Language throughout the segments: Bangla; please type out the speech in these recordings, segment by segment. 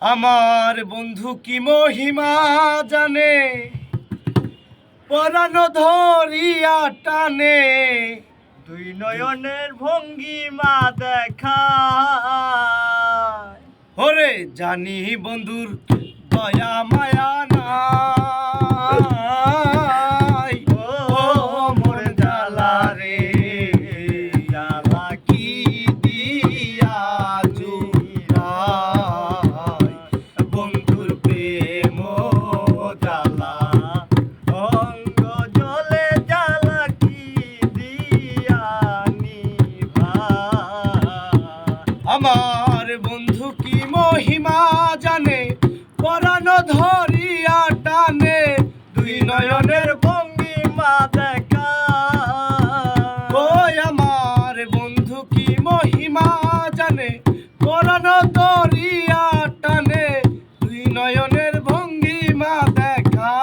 আমার বন্ধু কি মহিমা জানে, পরাণ ধরিয়া টানে, দুই নয়নের ভঙ্গিমা দেখা। ওরে জানি বন্ধুর দয়া মায়া নাই, ও মোর জ্বালা রে জ্বালা কি দিয়া জুড়াই, বন্ধুর প্রেম জ্বালা অঙ্গ জলে জ্বালা কি দিয়া নিভাই। আমার বন্ধু কি মহিমা জানে, পরাণ ধরিয়া টানে, দুই নয়নের ভঙ্গিমা দেখা। ওই আমার বন্ধু কি মহিমা জানে, পরাণ ধরিয়া টানে, দুই নয়নের ভঙ্গিমা দেখা।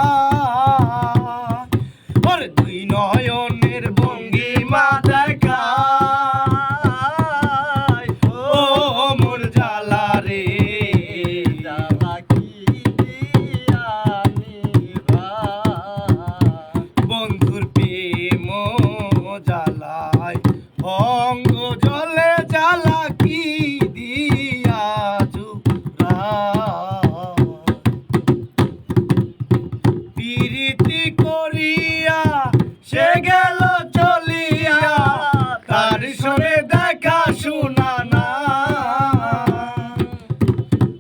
ওর দুই নয়নের ভঙ্গিমা দেখা, ও মোর জ্বালা রে জ্বালা কি দিয়া নিভাই। বন্ধুর প্রেম জ্বালায় অঙ্গ জলে জ্বালা কি দিয়া জুড়াই। প্রীতি করিয়া সে গেল চলিয়া, তার সঙ্গে দেখা শোনা না।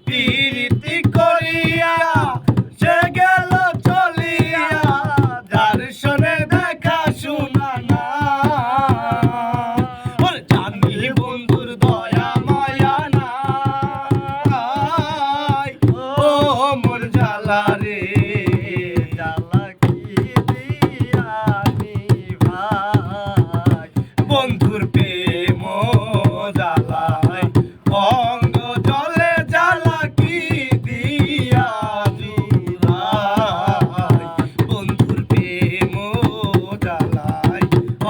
প্রীতি করিয়া সে গেল চলিয়া, যার সঙ্গে দেখা শোনা না। ওরে জানি বন্ধুর দয়া মায়া নাই, ও মোর জ্বালা রে জ্বালা কি দিয়া নিভাই। বন্ধুর প্রেম জ্বালায় অঙ্গ জলে জ্বালা কি দিয়া জুড়াই, বন্ধুর প্রেম জ্বালায়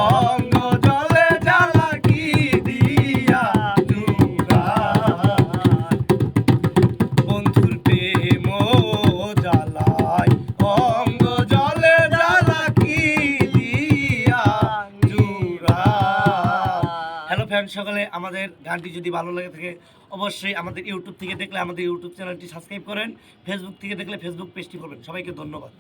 অঙ্গ জলে জ্বালা কি দিয়া জুড়াই, বন্ধুর প্রেম জ্বালায় অঙ্গ জলে জ্বালা কি দিয়া জুড়াই। হ্যালো ফ্রেন্ড, সকলে আমাদের গানটি যদি ভালো লাগে থাকে অবশ্যই আমাদের ইউটিউব থেকে দেখলে আমাদের ইউটিউব চ্যানেলটি সাবস্ক্রাইব করেন, ফেসবুক থেকে দেখলে ফেসবুক পেজটি করবেন। সবাইকে ধন্যবাদ।